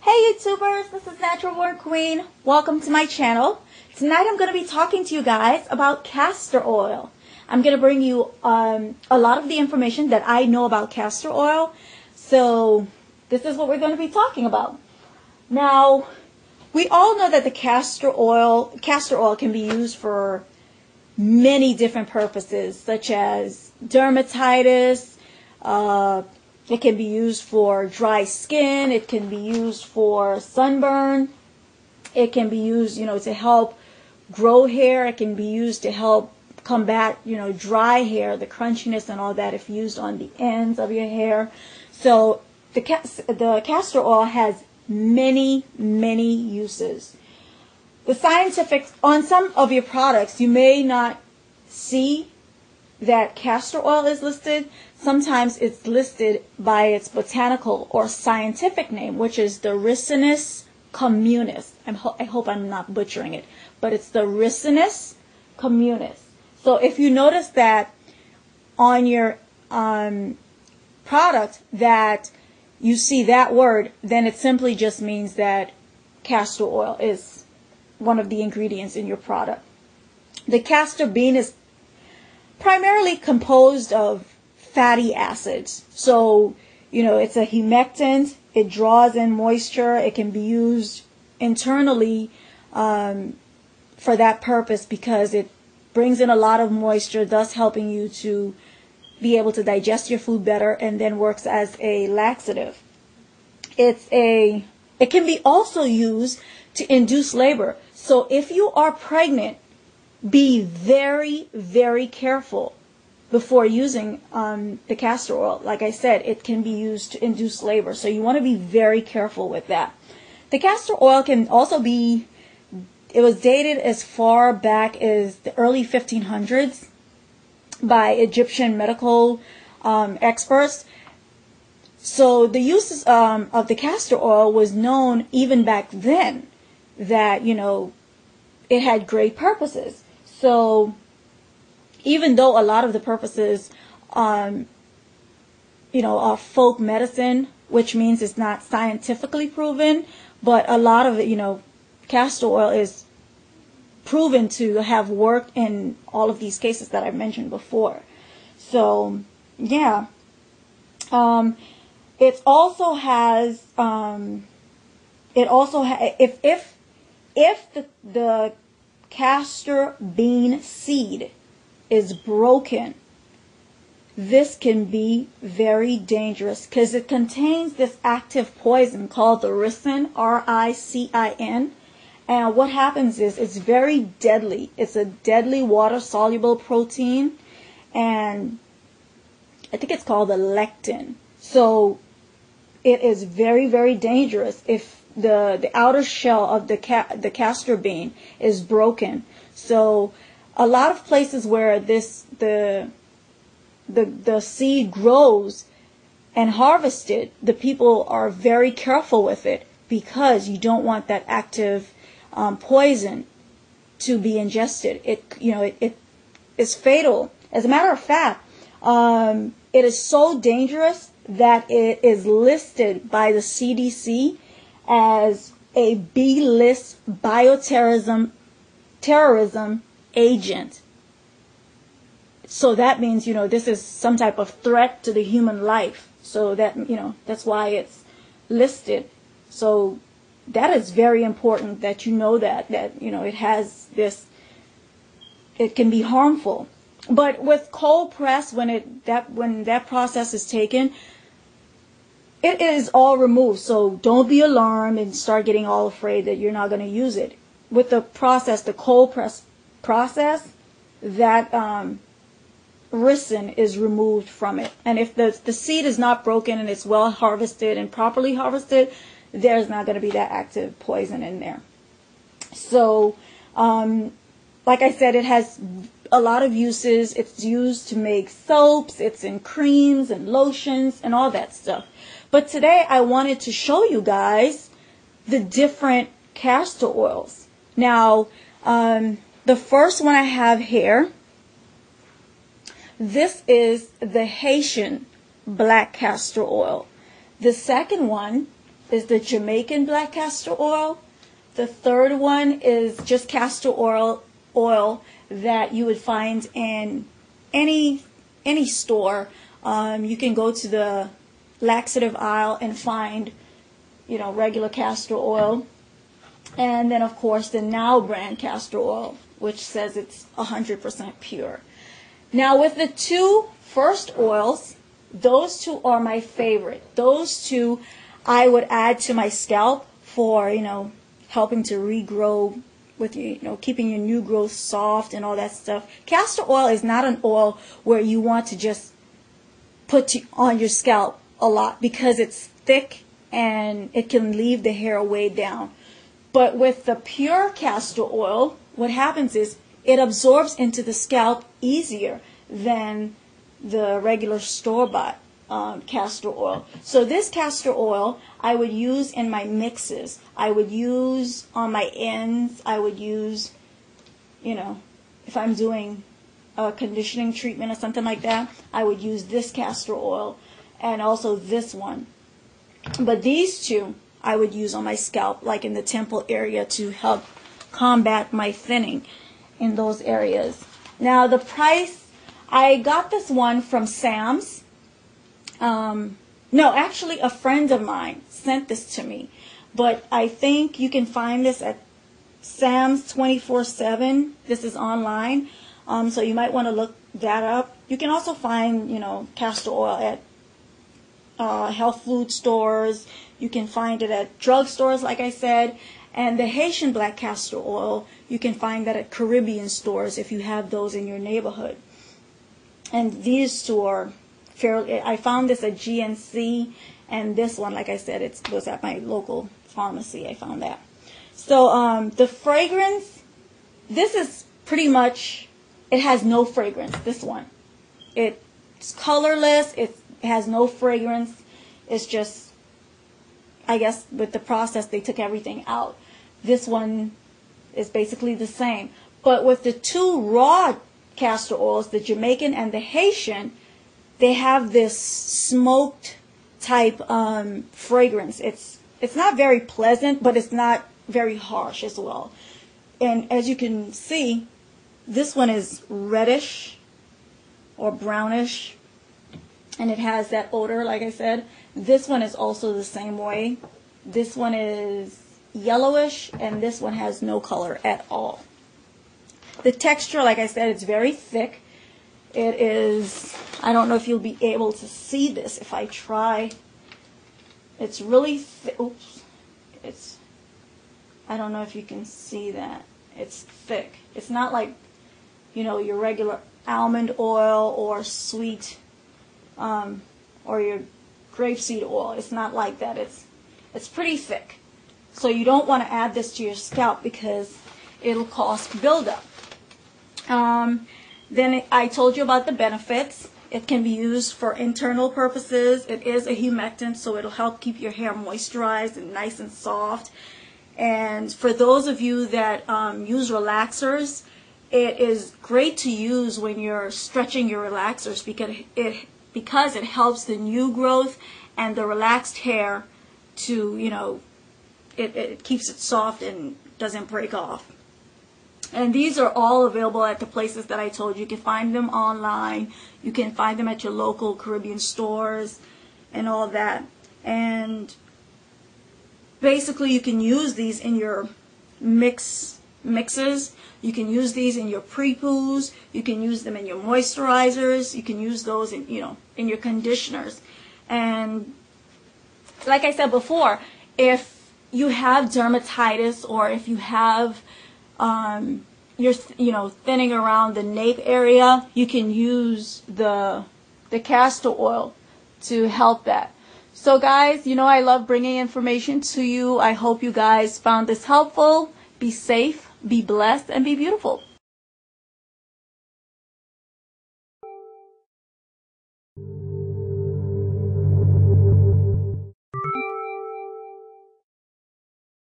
Hey YouTubers, this is Natural Born Queen. Welcome to my channel. Tonight I'm going to be talking to you guys about castor oil. I'm going to bring you a lot of the information that I know about castor oil. So this is what we're going to be talking about. Now, we all know that the castor oil can be used for many different purposes, such as dermatitis. It can be used for dry skin. It can be used for sunburn. It can be used, to help grow hair. It can be used to help combat, dry hair, the crunchiness and all that if used on the ends of your hair. So the castor oil has many, many uses. The scientific, on some of your products, you may not see that castor oil is listed. Sometimes it's listed by its botanical or scientific name, which is the Ricinus communis. I hope I'm not butchering it, but it's the Ricinus communis. So if you notice that on your product that you see that word, then it simply just means that castor oil is one of the ingredients in your product. The castor bean is primarily composed of fatty acids. So, it's a humectant. It draws in moisture. It can be used internally for that purpose because it brings in a lot of moisture, thus helping you to be able to digest your food better, and then works as a laxative. It can be also used to induce labor. So if you are pregnant, be very, very careful before using the castor oil. Like I said, it can be used to induce labor, so you want to be very careful with that. The castor oil can also be, it was dated as far back as the early 1500s by Egyptian medical experts. So the uses of the castor oil was known even back then, that, it had great purposes. So even though a lot of the purposes, are folk medicine, which means it's not scientifically proven, but a lot of it, castor oil is proven to have worked in all of these cases that I've mentioned before. So, yeah. It also has, if the castor bean seed is broken, this can be very dangerous because it contains this active poison called the ricin, R-I-C-I-N. And what happens is it's very deadly. It's a deadly water-soluble protein, and I think it's called a lectin. So it is very, very dangerous if the outer shell of the castor bean is broken. So a lot of places where the seed grows and harvested, the people are very careful with it because you don't want that active poison to be ingested. It is fatal. As a matter of fact, it is so dangerous that it is listed by the CDC as a B-list bioterrorism agent. So that means, this is some type of threat to the human life. So that, that's why it's listed. So that is very important that you know that it has this, it can be harmful. But with cold press, when that process is taken, it is all removed. So don't be alarmed and start getting all afraid that you're not going to use it. With the process, the cold press process, that ricin is removed from it. And if the seed is not broken and it's well harvested and properly harvested, there's not going to be that active poison in there. So, like I said, it has a lot of uses. It's used to make soaps. It's in creams and lotions and all that stuff. But today I wanted to show you guys the different castor oils. Now, the first one I have here, this is the Haitian black castor oil. The second one is the Jamaican black castor oil. The third one is just castor oil that you would find in any store. You can go to the laxative aisle and find, regular castor oil. And then, of course, the Now brand castor oil, which says it's 100% pure. Now, with the two first oils, those two are my favorite. Those two I would add to my scalp for, helping to regrow with, keeping your new growth soft and all that stuff. Castor oil is not an oil where you want to just put on your scalp a lot because it's thick and it can leave the hair weighed down. But with the pure castor oil, what happens is it absorbs into the scalp easier than the regular store-bought castor oil. So this castor oil I would use in my mixes. I would use on my ends. I would use, if I'm doing a conditioning treatment or something like that, I would use this castor oil and also this one. But these two I would use on my scalp, like in the temple area, to help combat my thinning in those areas. Now the price, I got this one from Sam's. No, actually a friend of mine sent this to me, but I think you can find this at Sam's 24/7. This is online, so you might want to look that up. You can also find, castor oil at health food stores. You can find it at drugstores, like I said. And the Haitian black castor oil, you can find that at Caribbean stores if you have those in your neighborhood. And these two are fairly, I found this at GNC, and this one, like I said, it was at my local pharmacy. I found that. So the fragrance, this is pretty much, it has no fragrance, this one. It's colorless, it has no fragrance. It's just, I guess with the process they took everything out. This one is basically the same. But with the two raw castor oils, the Jamaican and the Haitian, they have this smoked type fragrance. It's not very pleasant, but it's not very harsh as well. And as you can see, this one is reddish or brownish, and it has that odor, like I said. This one is also the same way. This one is yellowish, and this one has no color at all. The texture, like I said, it's very thick. It is, I don't know if you'll be able to see this if I try. It's really thick. Oops. I don't know if you can see that. It's thick. It's not like, your regular almond oil or sweet, or your grapeseed oil. It's not like that. It's pretty thick. So you don't want to add this to your scalp because it'll cause buildup. Then I told you about the benefits. It can be used for internal purposes. It is a humectant, so it'll help keep your hair moisturized and nice and soft. And for those of you that use relaxers, it is great to use when you're stretching your relaxers because it helps the new growth and the relaxed hair to, it keeps it soft and doesn't break off. And these are all available at the places that I told you. You can find them online. You can find them at your local Caribbean stores and all that. And basically you can use these in your mixes. You can use these in your pre-poos. You can use them in your moisturizers. You can use those in, in your conditioners. And like I said before, if you have dermatitis or if you have you're thinning around the nape area, you can use the castor oil to help that. So guys, I love bringing information to you. I hope you guys found this helpful. Be safe, be blessed, and be beautiful.